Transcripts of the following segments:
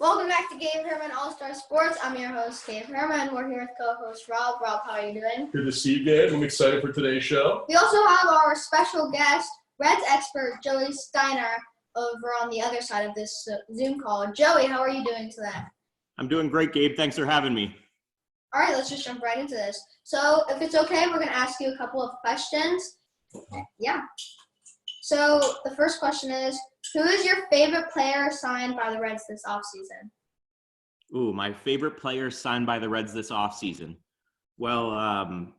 Welcome back to Gabe Herman All-Star Sports. I'm your host, Gabe Herman. We're here with co-host Rob. Rob, how are you doing? Good to see you, Gabe. I'm excited for today's show. We also have our special guest, Reds expert Joey Steiner, over on the other side of this Zoom call. Joey, how are you doing today? I'm doing great, Gabe. Thanks for having me. All right, let's just jump right into this. So if it's okay, we're going to ask you a couple of questions. Yeah. So the first question is, who is your favorite player signed by the Reds this offseason? Ooh, my favorite player signed by the Reds this offseason. Well,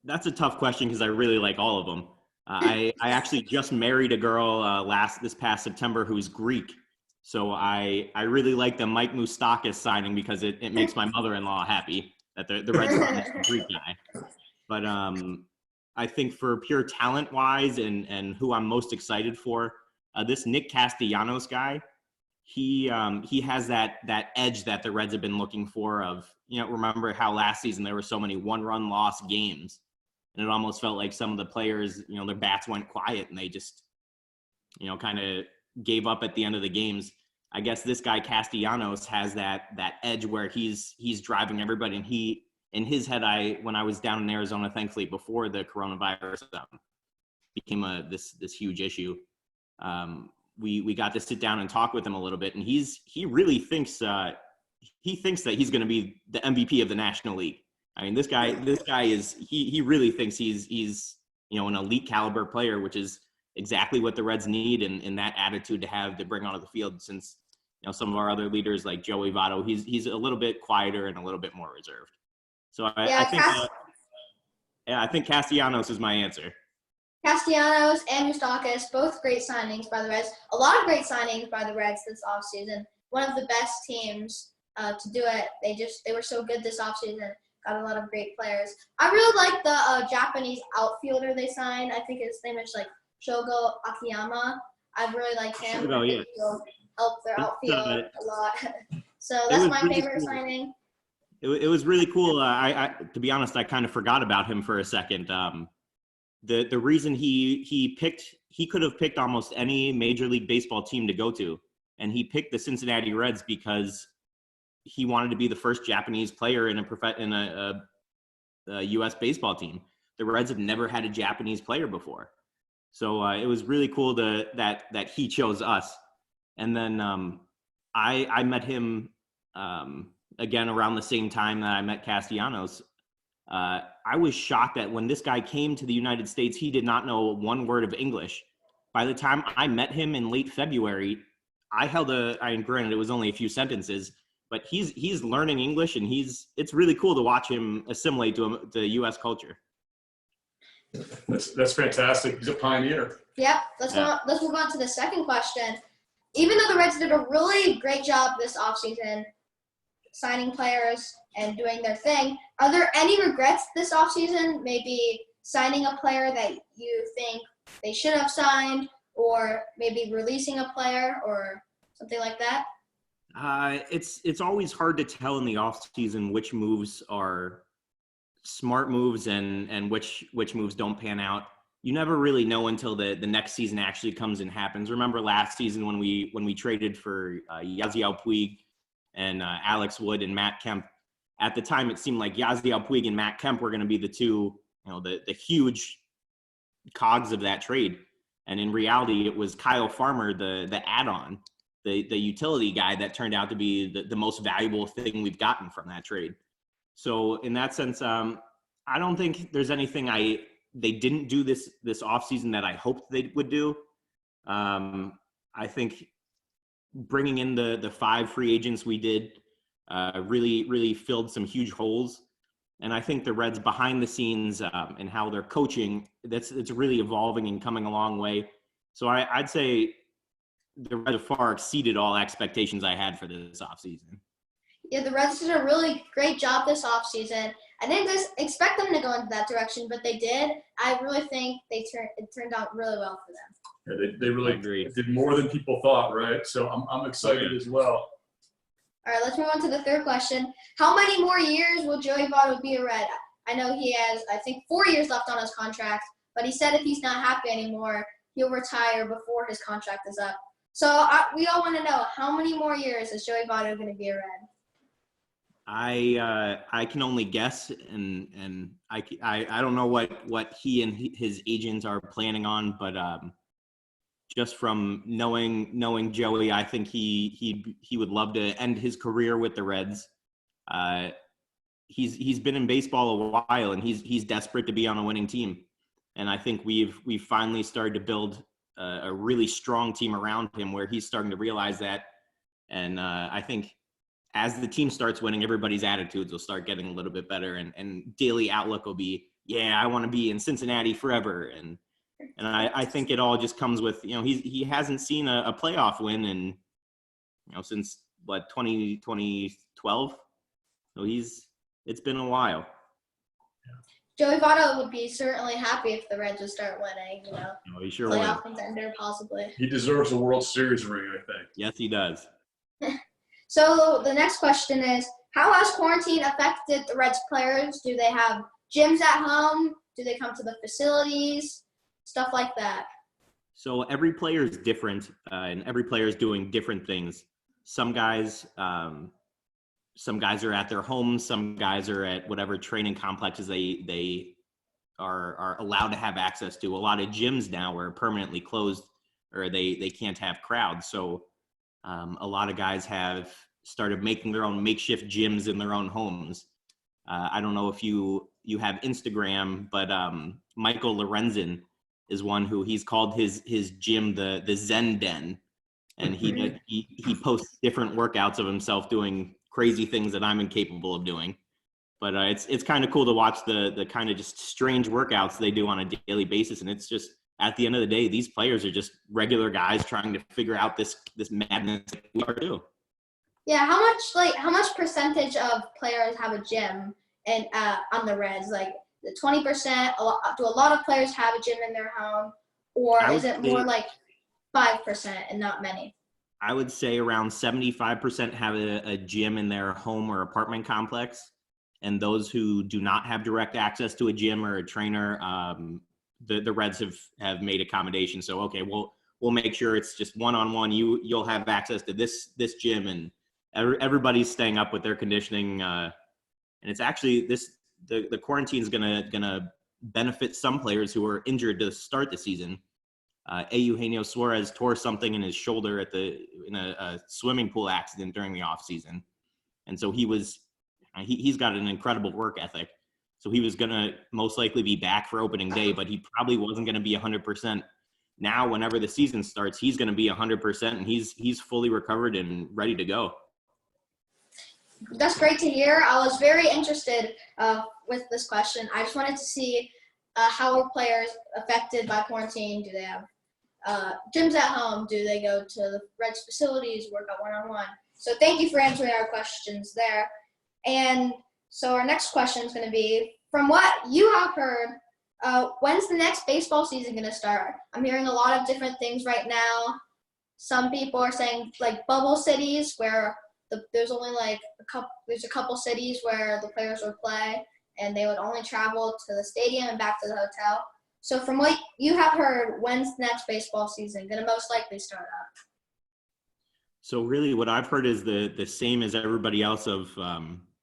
that's a tough question because I really like all of them. I actually just married a girl this past September who's Greek. So I really like the Mike Moustakas signing because it makes my mother-in-law happy that the Reds signed this Greek guy. But I think for pure talent-wise and who I'm most excited for, this Nick Castellanos guy, he has that edge that the Reds have been looking for of, remember how last season there were so many one-run loss games, and it almost felt like some of the players, their bats went quiet and they just, kind of gave up at the end of the games. I guess this guy Castellanos has that edge where he's driving everybody, and in his head, when I was down in Arizona, thankfully before the coronavirus became this huge issue, we got to sit down and talk with him a little bit, and he really thinks that he's going to be the MVP of the National League. I mean, this guy is he really thinks he's an elite caliber player, which is exactly what the Reds need, and that attitude to bring onto the field. Since some of our other leaders like Joey Votto, he's a little bit quieter and a little bit more reserved. So I think Castellanos is my answer. Castellanos and Moustakas, both great signings by the Reds. A lot of great signings by the Reds this offseason. One of the best teams to do it. They were so good this offseason. Got a lot of great players. I really like the Japanese outfielder they signed. I think his name is Shogo Akiyama. I really like him. Shogo, yeah. He'll help their outfield a lot. So that's my favorite signing. It was really cool. I to be honest, I kind of forgot about him for a second. The reason he could have picked almost any Major League Baseball team to go to, and he picked the Cincinnati Reds because he wanted to be the first Japanese player in a U.S. baseball team. The Reds have never had a Japanese player before, so it was really cool that he chose us. And then I met him again around the same time that I met Castellanos. I was shocked that when this guy came to the United States, he did not know one word of English. By the time I met him in late February, granted it was only a few sentences, but he's learning English, and it's really cool to watch him assimilate to U.S. culture. That's fantastic. He's a pioneer. Yep. Let's move on to the second question. Even though the Reds did a really great job this offseason signing players and doing their thing, are there any regrets this offseason? Maybe signing a player that you think they should have signed, or maybe releasing a player or something like that? It's always hard to tell in the offseason which moves are smart moves and which moves don't pan out. You never really know until the next season actually comes and happens. Remember last season when we traded for Yasiel Puig and Alex Wood and Matt Kemp. At the time, it seemed like Yasiel Puig and Matt Kemp were going to be the two, the huge cogs of that trade. And in reality, it was Kyle Farmer, the add-on, the utility guy that turned out to be the most valuable thing we've gotten from that trade. So in that sense, I don't think there's anything they didn't do this offseason that I hoped they would do. I think bringing in the 5 free agents we did really filled some huge holes. And I think the Reds behind the scenes and how they're coaching, it's really evolving and coming a long way. So I'd say the Reds far exceeded all expectations I had for this offseason. Yeah, the Reds did a really great job this offseason. I didn't expect them to go into that direction, but they did. I really think it turned out really well for them. Yeah, they really did more than people thought, right? So I'm excited as well. All right, let's move on to the third question. How many more years will Joey Votto be a Red? I know he has, I think, 4 years left on his contract, but he said if he's not happy anymore, he'll retire before his contract is up. So we all want to know, how many more years is Joey Votto going to be a Red? I can only guess, and I don't know what he and his agents are planning on, but just from knowing Joey, I think he would love to end his career with the Reds. He's been in baseball a while, and he's desperate to be on a winning team, and I think we've finally started to build a really strong team around him, where he's starting to realize that, and I think as the team starts winning, everybody's attitudes will start getting a little bit better, and daily outlook will be, yeah, I want to be in Cincinnati forever, and I think it all just comes with, he hasn't seen a playoff win in, since 2012. So it's been a while. Joey Votto would be certainly happy if the Reds would start winning, He sure would. playoff contender possibly. He deserves a World Series ring, I think. Yes, he does. So the next question is, how has quarantine affected the Reds players? Do they have gyms at home? Do they come to the facilities? Stuff like that. So every player is different, and every player is doing different things. Some guys are at their homes. Some guys are at whatever training complexes they are allowed to have access to. A lot of gyms now are permanently closed, or they can't have crowds. So a lot of guys have started making their own makeshift gyms in their own homes. I don't know if you have Instagram, but Michael Lorenzen is one who he's called his gym the Zen Den, and he posts different workouts of himself doing crazy things that I'm incapable of doing. But it's kind of cool to watch the kind of just strange workouts they do on a daily basis, and it's just, at the end of the day, these players are just regular guys trying to figure out this madness that we are too. Yeah, how much percentage of players have a gym and on the Reds? Like the 20%? Do a lot of players have a gym in their home, or is it more like 5% and not many? I would say around 75% have a gym in their home or apartment complex, and those who do not have direct access to a gym or a trainer, the Reds have made accommodations. So okay, we'll make sure it's just one-on-one. You'll have access to this gym, and everybody's staying up with their conditioning. And it's actually the quarantine is gonna benefit some players who were injured to start the season. Eugenio Suarez tore something in his shoulder in a swimming pool accident during the off season, and so he's got an incredible work ethic. So he was going to most likely be back for opening day, but he probably wasn't going to be 100%. Now, whenever the season starts, he's going to be 100%, and he's fully recovered and ready to go. That's great to hear. I was very interested with this question. I just wanted to see how are players affected by quarantine? Do they have gyms at home? Do they go to the Reds facilities, work out one-on-one? So thank you for answering our questions there. And so our next question is going to be, from what you have heard, when's the next baseball season going to start? I'm hearing a lot of different things right now. Some people are saying like bubble cities where there's only like a couple cities where the players would play and they would only travel to the stadium and back to the hotel. So from what you have heard, when's the next baseball season going to most likely start up? So really what I've heard is the same as everybody else of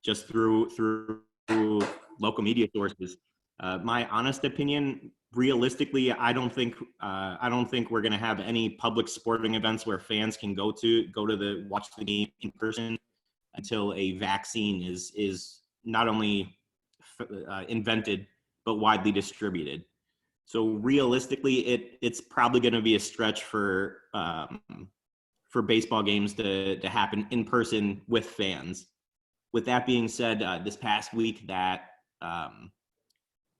just through local media sources. My honest opinion, realistically, I don't think we're going to have any public sporting events where fans can go to watch the game in person until a vaccine is not only invented but widely distributed. So realistically, it's probably going to be a stretch for baseball games to happen in person with fans. With that being said, this past week that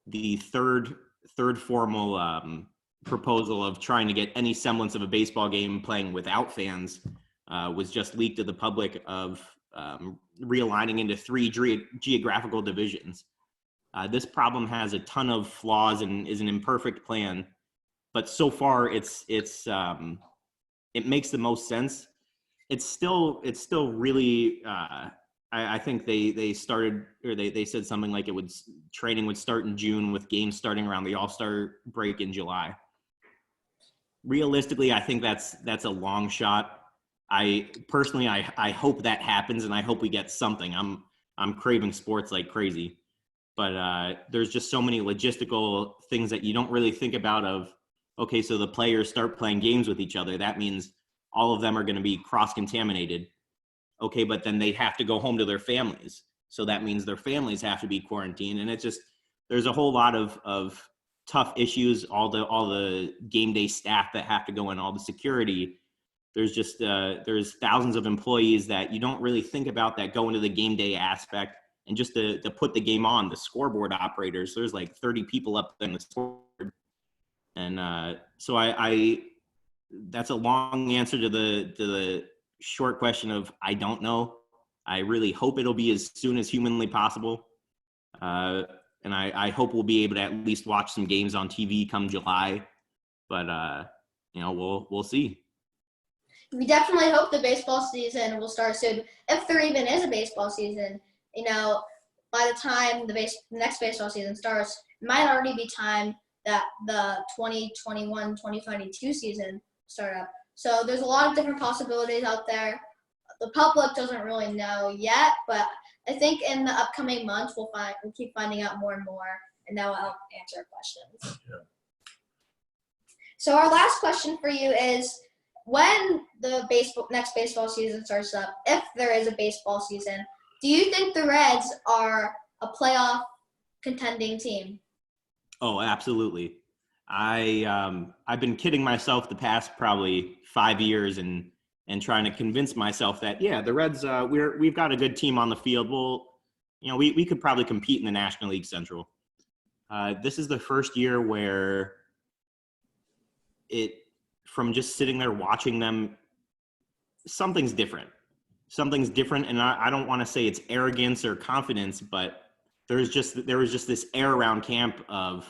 the third formal proposal of trying to get any semblance of a baseball game playing without fans was just leaked to the public of realigning into 3 geographical divisions. This problem has a ton of flaws and is an imperfect plan, but so far it makes the most sense. It's still really I think they started, or they said something like training would start in June with games starting around the All-Star break in July. realistically, I think that's a long shot. I personally, I hope that happens, and I hope we get something. I'm craving sports like crazy, but there's just so many logistical things that you don't really think about. Of okay, so the players start playing games with each other. That means all of them are going to be cross-contaminated. Okay, but then they have to go home to their families. So that means their families have to be quarantined. And it's just, there's a whole lot of tough issues, all the game day staff that have to go in, all the security. There's just, there's thousands of employees that you don't really think about that go into the game day aspect. And just to put the game on, the scoreboard operators, there's like 30 people up there in the scoreboard. And so I that's a long answer to the short question of I don't know. I really hope it'll be as soon as humanly possible. And I hope we'll be able to at least watch some games on TV come July. But, we'll see. We definitely hope the baseball season will start soon, if there even is a baseball season. By the time the next baseball season starts, it might already be time that the 2021-2022 season start up. So there's a lot of different possibilities out there. The public doesn't really know yet, but I think in the upcoming months we'll keep finding out more and more, and that will help answer questions. Yeah. So our last question for you is, when the next baseball season starts up, if there is a baseball season, do you think the Reds are a playoff contending team? Oh, absolutely. I've been kidding myself the past probably 5 years and trying to convince myself that, yeah, the Reds, we've got a good team on the field. We could probably compete in the National League Central. This is the first year where from just sitting there watching them, something's different. Something's different, and I don't want to say it's arrogance or confidence, but there was just this air around camp of,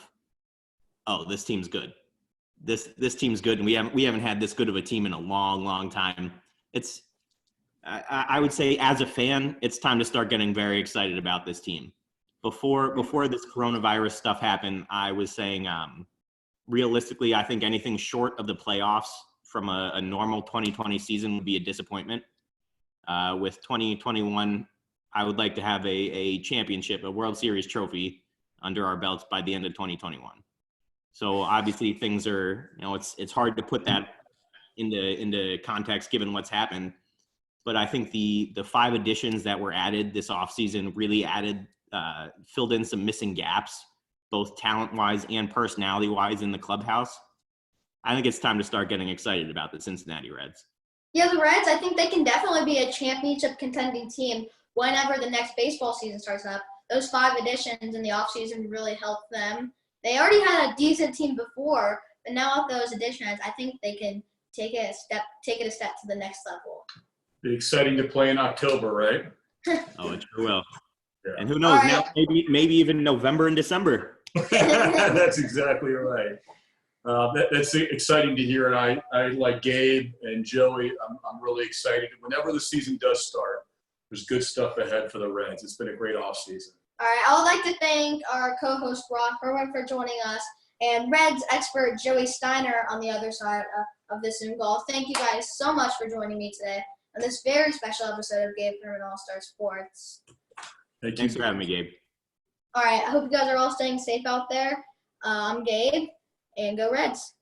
oh, this team's good. This team's good, and we haven't had this good of a team in a long, long time. I would say as a fan, it's time to start getting very excited about this team. Before this coronavirus stuff happened, I was saying, realistically, I think anything short of the playoffs from a normal 2020 season would be a disappointment. With 2021, I would like to have a championship, a World Series trophy under our belts by the end of 2021. So obviously things are, it's hard to put that into context given what's happened. But I think the 5 additions that were added this offseason really filled in some missing gaps, both talent-wise and personality-wise in the clubhouse. I think it's time to start getting excited about the Cincinnati Reds. Yeah, the Reds, I think they can definitely be a championship contending team whenever the next baseball season starts up. Those 5 additions in the offseason really helped them. They already had a decent team before, but now with those additions, I think they can take it a step to the next level. Be exciting to play in October, right? Oh, it sure will. Yeah. And who knows, Right. now maybe even November and December. That's exactly right. That's exciting to hear, and I like Gabe and Joey. I'm really excited. Whenever the season does start, there's good stuff ahead for the Reds. It's been a great offseason. All right, I would like to thank our co-host Gabe Herman for joining us, and Reds expert Joey Steiner on the other side of this Zoom call. Thank you guys so much for joining me today on this very special episode of Gabe Herman All-Star Sports. Thanks for having me, Gabe. All right, I hope you guys are all staying safe out there. I'm Gabe, and go Reds.